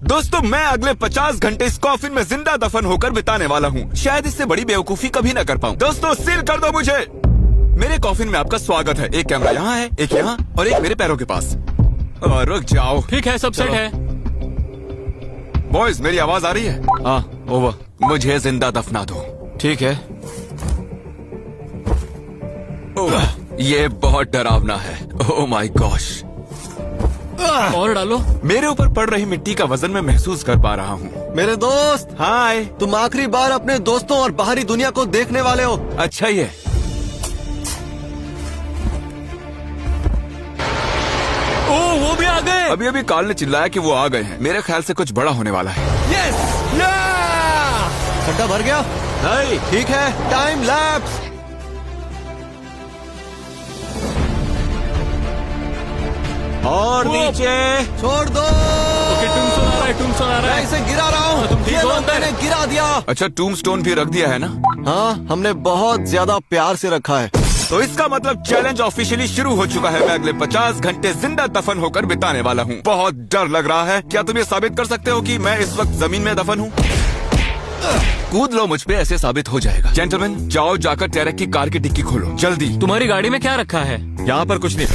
दोस्तों मैं अगले 50 घंटे इस कॉफिन में जिंदा दफन होकर बिताने वाला हूँ। शायद इससे बड़ी बेवकूफी कभी न कर पाऊँ। दोस्तों सील कर दो मुझे। मेरे कॉफिन में आपका स्वागत है। एक कैमरा यहाँ है, एक यहाँ और एक मेरे पैरों के पास। और रुक जाओ। ठीक है, सब सेट है। बॉयज मेरी आवाज आ रही है? हाँ, ओवर। मुझे जिंदा दफना दो। ठीक है। ये बहुत डरावना है। Oh my gosh. और डालो। मेरे ऊपर पड़ रही मिट्टी का वजन मैं महसूस कर पा रहा हूँ। मेरे दोस्त, हाय। तुम आखिरी बार अपने दोस्तों और बाहरी दुनिया को देखने वाले हो। अच्छा ही है। ओह, वो भी आ गए। अभी अभी कार्ल ने चिल्लाया कि वो आ गए हैं। मेरे ख्याल से कुछ बड़ा होने वाला है। यस, खड्डा भर गया? नहीं। ठीक है, टाइम लैप्स। और नीचे छोड़ दो। ओके, टूम्बस्टोन आ रहा है, टूम्बस्टोन आ रहा मैं है। इसे गिरा रहा हूँ। तुम ठीक ये हो लो, अंदर? मैंने गिरा दिया। अच्छा, टूम्बस्टोन भी रख दिया है ना? हाँ, हमने बहुत ज्यादा प्यार से रखा है। तो इसका मतलब चैलेंज ऑफिशियली शुरू हो चुका है। मैं अगले 50 घंटे जिंदा दफन होकर बिताने वाला हूँ। बहुत डर लग रहा है। क्या तुम ये साबित कर सकते हो कि मैं इस वक्त जमीन में दफन हूँ? कूद लो मुझ पे, ऐसे साबित हो जाएगा। जेंटलमैन, जाओ जाकर टैरेक की कार की डिक्की खोलो जल्दी। तुम्हारी गाड़ी में क्या रखा है? यहाँ पर कुछ नहीं।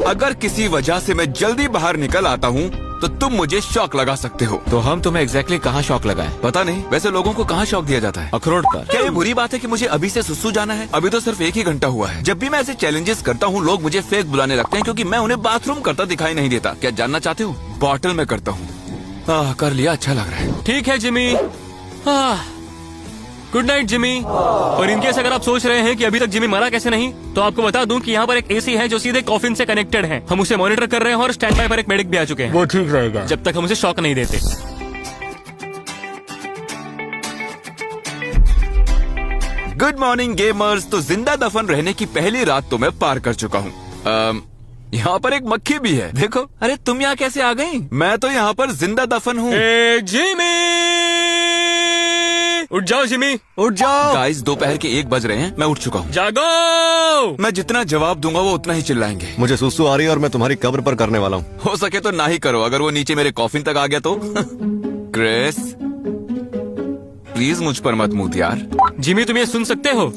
अगर किसी वजह से मैं जल्दी बाहर निकल आता हूँ तो तुम मुझे शॉक लगा सकते हो। तो हम तुम्हें एग्जैक्टली कहाँ शॉक लगाए? पता नहीं, वैसे लोगों को कहाँ शॉक दिया जाता है? अखरोट का। क्या ये बुरी बात है कि मुझे अभी से सुसु जाना है? अभी तो सिर्फ 1 ही घंटा हुआ है। जब भी मैं ऐसे चैलेंजेस करता हूँ लोग मुझे फेक बुलाने लगते हैं क्योंकि मैं उन्हें बाथरूम करता दिखाई नहीं देता। क्या जानना चाहते हो? बॉटल में करता हूँ। कर लिया, अच्छा लग रहा है। ठीक है जिमी। Good night Jimmy. और इनकेस अगर आप सोच रहे हैं कि अभी तक जिमी मरा कैसे नहीं, तो आपको बता दूं कि यहाँ पर एक एसी है जो सीधे कॉफिन से कनेक्टेड है। हम उसे मॉनिटर कर रहे हैं और स्टैंड बाय पर एक मेडिक भी आ चुके हैं। वो ठीक रहेगा जब तक हम उसे शॉक नहीं देते। Good morning gamers. तो जिंदा दफन रहने की पहली रात तो मैं पार कर चुका हूँ। यहाँ पर एक मक्खी भी है, देखो। अरे तुम यहाँ कैसे आ गई? मैं तो यहाँ पर जिंदा दफन हूँ। जिमी, उठ जाओ जिमी, उठ जाओ। गाइस, दोपहर के 1 बज रहे हैं। मैं उठ चुका हूँ। जागो। मैं जितना जवाब दूंगा वो उतना ही चिल्लाएंगे। मुझे सुसु आ रही है और मैं तुम्हारी कब्र पर करने वाला हूँ। हो सके तो ना ही करो। अगर वो नीचे मेरे कॉफिन तक आ गया तो क्रिस, प्लीज मुझ पर मत मूत यार। जिमी, तुम ये सुन सकते हो?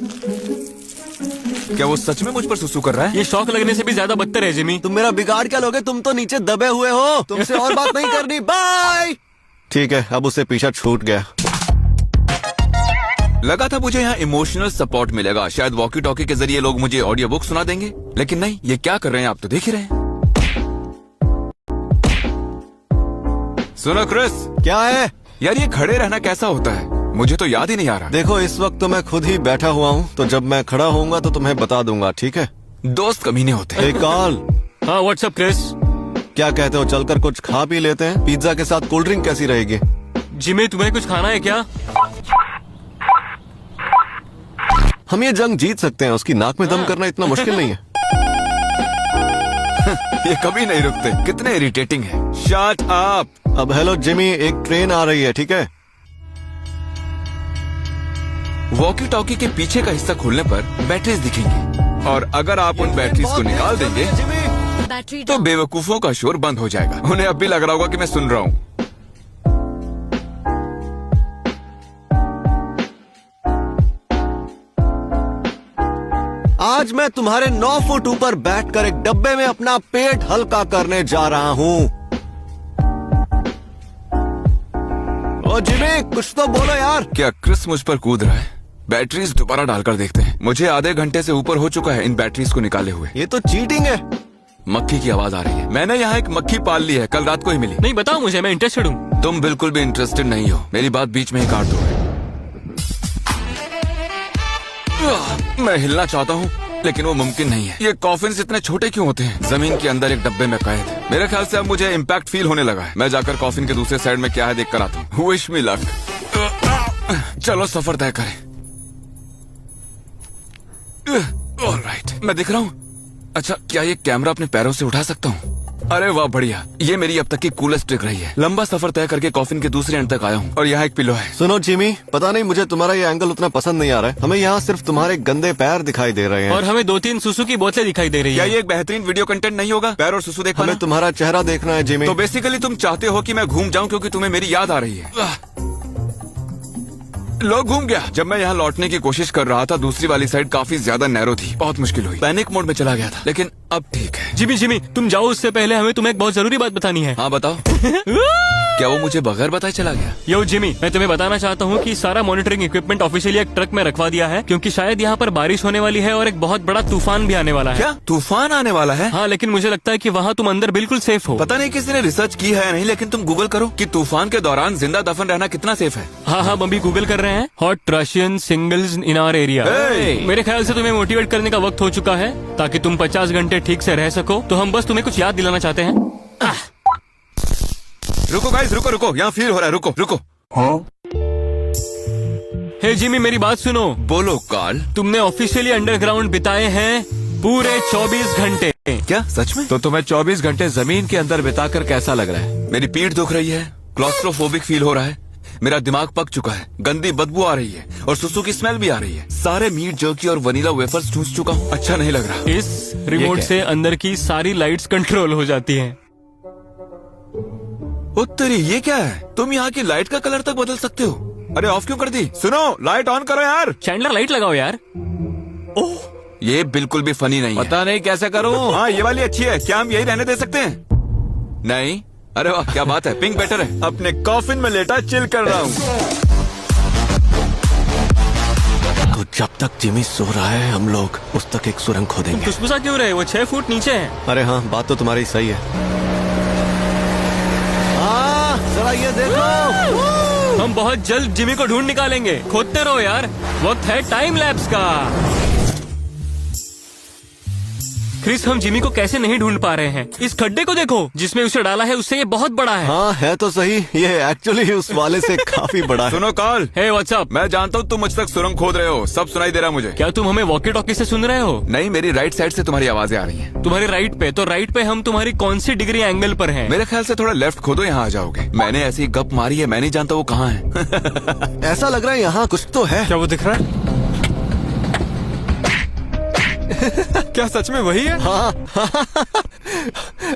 क्या वो सच में मुझ पर सुसु कर रहा है? ये शॉक लगने से भी ज्यादा बदतर है जिमी। तुम मेरा बिगाड़ क्या लोगे? तुम तो नीचे दबे हुए हो। तुमसे और बात नहीं करनी। बाय। ठीक है, अब उससे पीछा छूट गया। लगा था मुझे यहाँ इमोशनल सपोर्ट मिलेगा। शायद वॉकी टॉकी के जरिए लोग मुझे ऑडियो बुक सुना देंगे, लेकिन नहीं। ये क्या कर रहे हैं आप तो देख ही रहे हैं। सुनो क्रिस। क्या है? यार ये खड़े रहना कैसा होता है? मुझे तो याद ही नहीं आ रहा। देखो, इस वक्त तो मैं खुद ही बैठा हुआ हूँ, तो जब मैं खड़ा होऊंगा तो तुम्हें बता दूंगा, ठीक है? दोस्त कमीने होते हैं। एक कॉल। हाँ, व्हाट्सअप क्रिस। क्या कहते हो, चलकर कुछ खा पी लेते हैं? पिज्जा के साथ कोल्ड ड्रिंक कैसी रहेगी? जिमी, तुम्हें कुछ खाना है क्या? हम ये जंग जीत सकते हैं। उसकी नाक में दम करना इतना मुश्किल नहीं है। ये कभी नहीं रुकते। कितने इरिटेटिंग है। Shut up. अब हेलो जिमी, एक ट्रेन आ रही है, ठीक है? वॉकी टॉकी के पीछे का हिस्सा खोलने पर बैटरीज दिखेंगी और अगर आप उन बैटरीज को निकाल देंगे तो बेवकूफों का शोर बंद हो जाएगा। उन्हें अब भी लग रहा होगा कि मैं सुन रहा हूँ। आज मैं तुम्हारे 9 फुट ऊपर बैठकर एक डब्बे में अपना पेट हल्का करने जा रहा हूँ। ओ जिमी, कुछ तो बोलो यार। क्या क्रिस मुझ पर कूद रहा है? बैटरीज दोबारा डालकर देखते हैं। मुझे आधे घंटे से ऊपर हो चुका है इन बैटरीज को निकाले हुए। ये तो चीटिंग है। मक्खी की आवाज आ रही है। मैंने यहाँ एक मक्खी पाल ली है, कल रात को ही मिली। नहीं, बताओ मुझे, मैं इंटरेस्टेड हूँ। तुम बिल्कुल भी इंटरेस्टेड नहीं हो। मेरी बात बीच में ही काट दो। मैं हिलना चाहता हूँ लेकिन वो मुमकिन नहीं है। ये कॉफिन्स इतने छोटे क्यों होते हैं? जमीन के अंदर एक डब्बे में कैद है। मेरे ख्याल से अब मुझे इम्पैक्ट फील होने लगा है। मैं जाकर कॉफिन के दूसरे साइड में क्या है देख कर आता हूँ। Wish me luck. चलो सफर तय करें। ऑलराइट, मैं दिख रहा हूँ। अच्छा, क्या ये कैमरा अपने पैरों से उठा सकता हूँ? अरे वाह बढ़िया, ये मेरी अब तक की कूलेस्ट ट्रिक रही है। लंबा सफर तय करके कॉफिन के दूसरे एंड तक आया हूँ और यहाँ एक पिलो है। सुनो जिमी, पता नहीं मुझे तुम्हारा ये एंगल उतना पसंद नहीं आ रहा है। हमें यहाँ सिर्फ तुम्हारे गंदे पैर दिखाई दे रहे हैं। और हमें 2-3 सुसु की बोतलें दिखाई दे रही क्या है। ये एक बेहतरीन वीडियो कंटेंट नहीं होगा? पैर और सुसु देख पाना? हमें तुम्हारा चेहरा देखना है जिमी। तो बेसिकली तुम चाहते हो कि मैं घूम जाऊं क्योंकि तुम्हें मेरी याद आ रही है। लो घूम गया। जब मैं यहाँ लौटने की कोशिश कर रहा था, दूसरी वाली साइड काफी ज्यादा नैरो थी, बहुत मुश्किल हुई। पैनिक मोड में चला गया था, लेकिन अब ठीक है। जिमी तुम जाओ, उससे पहले हमें तुम्हें एक बहुत जरूरी बात बतानी है। हाँ बताओ। क्या वो मुझे बगैर बताए चला गया? यो जिमी, मैं तुम्हें बताना चाहता हूँ कि सारा मॉनिटरिंग इक्विपमेंट ऑफिशियली एक ट्रक में रखवा दिया है, क्योंकि शायद यहाँ पर बारिश होने वाली है और एक बहुत बड़ा तूफान भी आने वाला है। क्या तूफान आने वाला है? हाँ, लेकिन मुझे लगता है कि वहाँ तुम अंदर बिल्कुल सेफ हो। पता नहीं किसी ने रिसर्च की है या नहीं, लेकिन तुम गूगल करो कि तूफान के दौरान जिंदा दफन रहना कितना सेफ है। हाँ, हम अभी गूगल कर रहे हैं। Hot Russian singles in our area. Hey! मेरे ख्याल से तुम्हें मोटिवेट करने का वक्त हो चुका है, ताकि तुम 50 घंटे ठीक से रह सको। तो हम बस तुम्हें कुछ याद दिलाना चाहते हैं। रुको गाइस, रुको, यहाँ फील हो रहा है, रुको। हे जिमी, मेरी बात सुनो। बोलो कार्ल। तुमने ऑफिशियली अंडरग्राउंड बिताए हैं पूरे 24 घंटे। क्या सच में? तो तुम्हें 24 घंटे जमीन के अंदर बिताकर कैसा लग रहा है? मेरी पीठ दुख रही है, क्लॉस्ट्रोफोबिक फील हो रहा है, मेरा दिमाग पक चुका है, गंदी बदबू आ रही है और सुसु की स्मेल भी आ रही है। सारे मीट जर्की और वनीला वेफर्स चूस चुका हूँ, अच्छा नहीं लग रहा। इस रिमोट क्या? से अंदर की सारी लाइट्स कंट्रोल हो जाती हैं। उत्तरी, ये क्या है? तुम यहाँ की लाइट का कलर तक बदल सकते हो। अरे ऑफ क्यों कर दी? सुनो, लाइट ऑन करो यार। चैंडलर, लाइट लगाओ यार। ये बिल्कुल भी फनी नहीं है। पता नहीं कैसे करूं। हाँ, ये वाली अच्छी है। क्या हम यही रहने दे सकते हैं? नहीं। अरे वाह, क्या बात है, पिंक बेटर है। अपने कॉफिन में लेटा चिल कर रहा हूँ। तो जब तक जिमी सो रहा है, हम लोग उस तक एक सुरंग खोदेंगे। खुशबुसा क्यों रहे? वो 6 फुट नीचे है। अरे हाँ, बात तो तुम्हारी सही है। जरा ये देखो। हम बहुत जल्द जिमी को ढूंढ निकालेंगे। खोदते रहो यार, वक्त है टाइम लैप्स का। क्रिस, हम जिमी को कैसे नहीं ढूंढ पा रहे हैं? इस खड्डे को देखो जिसमें उसे डाला है, उससे ये बहुत बड़ा है। हाँ, है तो सही, ये एक्चुअली उस वाले से काफी बड़ा है। सुनो कार्ल, हे व्हाट्स अप? मैं जानता हूँ तुम मुझ तक सुरंग खोद रहे हो, सब सुनाई दे रहा है मुझे। क्या तुम हमें वॉकी टॉकी से सुन रहे हो? नहीं, मेरी राइट साइड से तुम्हारी आवाजें आ रही हैं। तुम्हारी राइट पे? तो राइट पे हम तुम्हारी कौन सी डिग्री एंगल पर हैं? मेरे ख्याल से थोड़ा लेफ्ट खोदो, यहाँ आ जाओगे। मैंने ऐसी गप मारी है, मैं नहीं जानता वो कहाँ है। ऐसा लग रहा है यहाँ कुछ तो है। क्या वो दिख रहा है? क्या सच में वही है? हाँ,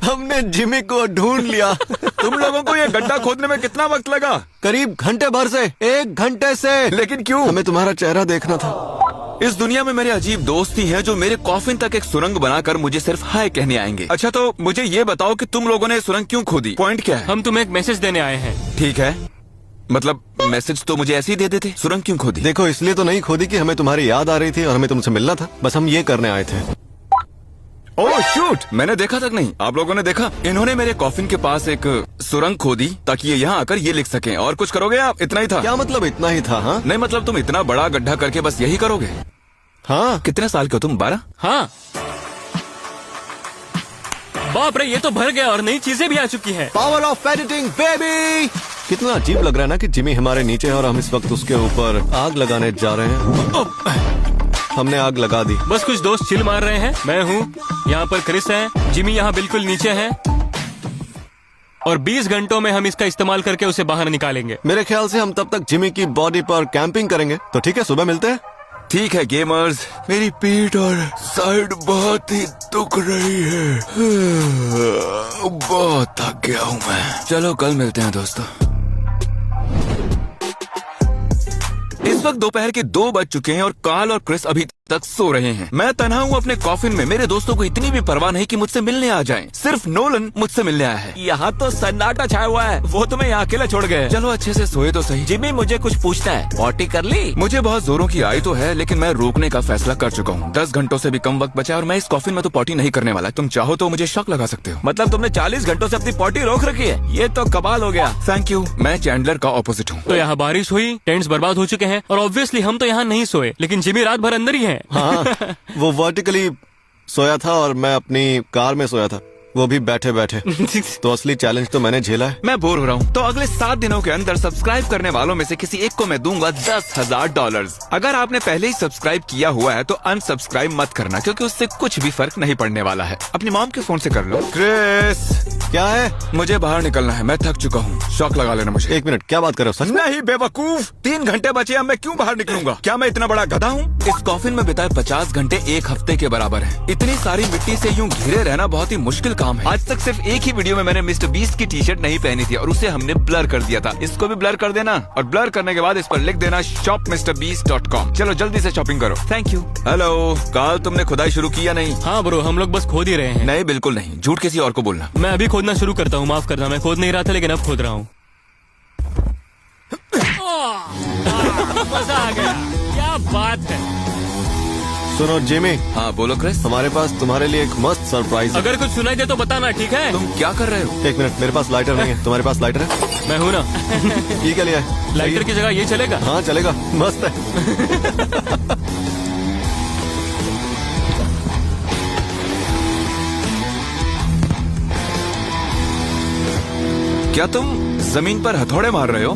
हमने जिमी को ढूंढ लिया। तुम लोगों को ये गड्ढा खोदने में कितना वक्त लगा? करीब घंटे भर से, 1 घंटे से। लेकिन क्यों? हमें तुम्हारा चेहरा देखना था। इस दुनिया में मेरे अजीब दोस्त ही हैं जो मेरे कॉफिन तक एक सुरंग बनाकर मुझे सिर्फ हाय कहने आएंगे। अच्छा, तो मुझे ये बताओ कि तुम लोगों ने सुरंग क्यों खोदी? पॉइंट क्या है? हम तुम्हें एक मैसेज देने आए हैं। ठीक है, मतलब मैसेज तो मुझे ऐसे ही दे देते। सुरंग क्यों खोदी? देखो, इसलिए तो नहीं खोदी कि हमें तुम्हारी याद आ रही थी और हमें तुमसे मिलना था। बस हम ये करने आए थे। ओह शूट, मैंने देखा तक नहीं। आप लोगों ने देखा? इन्होंने मेरे कॉफिन के पास एक सुरंग खोदी ताकि ये यहाँ आकर ये लिख सकें। और कुछ करोगे आप? इतना ही था? क्या मतलब इतना ही था? हाँ, नहीं, मतलब तुम इतना बड़ा गड्ढा करके बस यही करोगे? हाँ। कितने साल के हो तुम? 12? हाँ। बाप रे, ये तो भर गया और नई चीजें भी आ चुकी हैं। Power of editing baby. कितना अजीब लग रहा है ना कि जिमी हमारे नीचे है और हम इस वक्त उसके ऊपर आग लगाने जा रहे हैं। हमने आग लगा दी। बस कुछ दोस्त चिल मार रहे हैं। मैं हूँ यहाँ पर, क्रिस है, जिमी यहाँ बिल्कुल नीचे है और 20 घंटों में हम इसका इस्तेमाल करके उसे बाहर निकालेंगे। मेरे ख्याल से हम तब तक जिमी की बॉडी पर कैंपिंग करेंगे। तो ठीक है, सुबह मिलते हैं। ठीक है गेमर्स, मेरी पीठ और साइड बहुत ही दुख रही है। बहुत थक गया हूँ मैं। चलो कल मिलते हैं दोस्तों। इस वक्त दोपहर के 2 बज चुके हैं और कार्ल और क्रिस अभी तक सो रहे हैं। मैं तन्हा हूँ अपने कॉफिन में। मेरे दोस्तों को इतनी भी परवाह नहीं कि मुझसे मिलने आ जाएं। सिर्फ नोलन मुझसे मिलने आया है। यहाँ तो सन्नाटा छाया हुआ है। वो तुम्हें यहाँ अकेला छोड़ गए। चलो अच्छे से सोए तो सही। जिमी, मुझे कुछ पूछना है। पॉटी कर ली? मुझे बहुत जोरों की आई तो है, लेकिन मैं रोकने का फैसला कर चुका हूँ। 10 घंटों से भी कम वक्त बचा और मैं इस कॉफिन में तो पॉटी नहीं करने वाला। तुम चाहो तो मुझे शक लगा सकते हो। मतलब तुमने 40 घंटों से अपनी पॉटी रोक रखी है? ये तो कमाल हो गया। Thank you. मैं चैंडलर का ऑपोजिट हूँ। तो यहाँ बारिश हुई, टेंट्स बर्बाद हो चुके हैं और ऑब्वियसली हम तो यहाँ नहीं सोए, लेकिन जिमी रात भर अंदर ही है। हाँ, वो वर्टिकली सोया था और मैं अपनी कार में सोया था। वो भी बैठे बैठे। तो असली चैलेंज तो मैंने झेला है। मैं बोर हो रहा हूँ, तो अगले 7 दिनों के अंदर सब्सक्राइब करने वालों में से किसी एक को मैं दूंगा $10,000। अगर आपने पहले ही सब्सक्राइब किया हुआ है तो अनसब्सक्राइब मत करना, क्योंकि उससे कुछ भी फर्क नहीं पड़ने वाला है। अपनी मॉम के फोन से कर लो। क्रिस, क्या है? मुझे बाहर निकलना है, मैं थक चुका हूँ। शॉक लगा लेना मुझे। 1 मिनट, क्या बात कर रहे हो? सच में? नहीं बेवकूफ, 3 घंटे बचे, अब मैं क्यों बाहर निकलूंगा? क्या मैं इतना बड़ा गधा हूँ? इस कॉफिन में बिताए 50 घंटे 1 हफ्ते के बराबर है। इतनी सारी मिट्टी से यूं घिरे रहना बहुत ही मुश्किल काम है। आज तक सिर्फ एक ही वीडियो में मैंने मिस्टर बीस्ट की टी शर्ट नहीं पहनी थी और उसे हमने ब्लर कर दिया था। इसको भी ब्लर कर देना और ब्लर करने के बाद इस पर लिख देना shopmrbeast.com। चलो जल्दी से शॉपिंग करो। Thank you. हेलो काल, तुमने खुदाई शुरू की या नहीं? हाँ ब्रो, हम लोग बस खोद ही रहे हैं। नहीं बिल्कुल नहीं, झूठ किसी और को बोलना। मैं अभी खोदना शुरू करता हूँ, माफ करना। मैं खोद नहीं रहा था लेकिन अब खोद रहा हूँ। मजा आ गया, क्या बात है। सुनो जिमी, हाँ बोलो क्रिस। हमारे पास तुम्हारे लिए एक मस्त सरप्राइज है। अगर कुछ सुनाई दे तो बताना, ठीक है? तुम क्या कर रहे हो? 1 मिनट, मेरे पास लाइटर नहीं है। तुम्हारे पास लाइटर है? मैं हूँ ना। ये क्या लिया है? लाइटर की जगह ये चलेगा? हाँ चलेगा, मस्त है। क्या तुम जमीन पर हथौड़े मार रहे हो?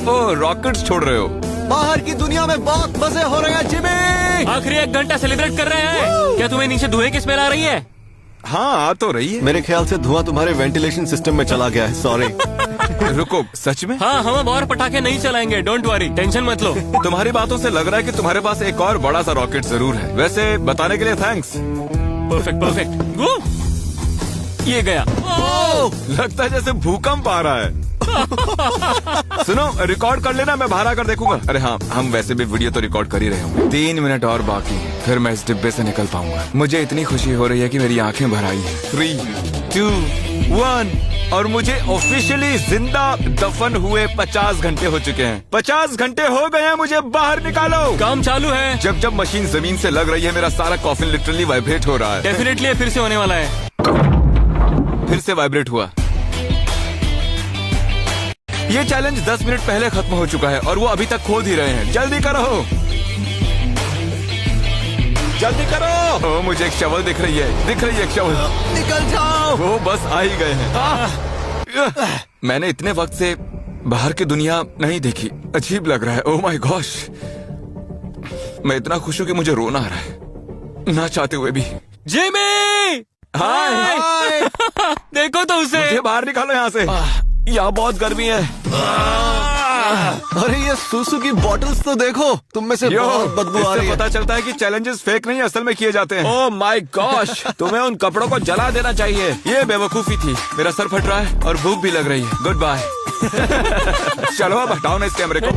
ओ रॉकेट्स छोड़ रहे हो? बाहर की दुनिया में बहुत मजे हो रहे हैं जिमी। आखिरी 1 घंटा सेलिब्रेट कर रहे हैं। क्या तुम्हें नीचे धुएं की स्मेल आ रही है? हाँ आ तो रही है। मेरे ख्याल से धुआं तुम्हारे वेंटिलेशन सिस्टम में चला गया है। सॉरी। रुको, सच में? हाँ, हम अब और पटाखे नहीं चलाएंगे, डोंट वरी, टेंशन मत लो। तुम्हारी बातों से लग रहा है कि तुम्हारे पास एक और बड़ा सा रॉकेट जरूर है। वैसे बताने के लिए थैंक्स। Perfect perfect. ये गया। लगता है जैसे भूकंप आ रहा है। सुनो, रिकॉर्ड कर लेना, मैं बाहर आकर देखूंगा। अरे हाँ, हम वैसे भी वीडियो तो रिकॉर्ड कर ही रहे होंगे। 3 मिनट और बाकी, फिर मैं इस डिब्बे से निकल पाऊंगा। मुझे इतनी खुशी हो रही है कि मेरी आंखें भर आई हैं। 3, 2, 1 और मुझे ऑफिशियली जिंदा दफन हुए 50 घंटे हो चुके हैं। 50 घंटे हो गए हैं, मुझे बाहर निकालो। काम चालू है। जब जब मशीन जमीन से लग रही है, मेरा सारा कॉफिन लिटरली वाइब्रेट हो रहा है। डेफिनेटली फिर से होने वाला है। फिर से वाइब्रेट हुआ। ये चैलेंज 10 मिनट पहले खत्म हो चुका है और वो अभी तक खोद ही रहे हैं। जल्दी करो, जल्दी करो। ओ, मुझे एक शवल दिख रही है एक शवल। निकल जाओ। वो बस आ ही गए हैं। मैंने इतने वक्त से बाहर की दुनिया नहीं देखी, अजीब लग रहा है। ओह माय गॉश, मैं इतना खुश हूँ कि मुझे रोना आ रहा है, ना चाहते हुए भी। जिमी, हाय। देखो तो उसे। मुझे बाहर निकालो यहाँ से, यहाँ बहुत गर्मी है। अरे ये सूसू की बॉटल्स तो देखो, तुम में से बहुत बदबू आ रही है। पता चलता है कि चैलेंजेस फेक नहीं असल में किए जाते हैं। ओह माय गॉश, तुम्हें उन कपड़ों को जला देना चाहिए। ये बेवकूफी थी। मेरा सर फट रहा है और भूख भी लग रही है। Good bye. चलो अब हटाओ ना इस कैमरे को।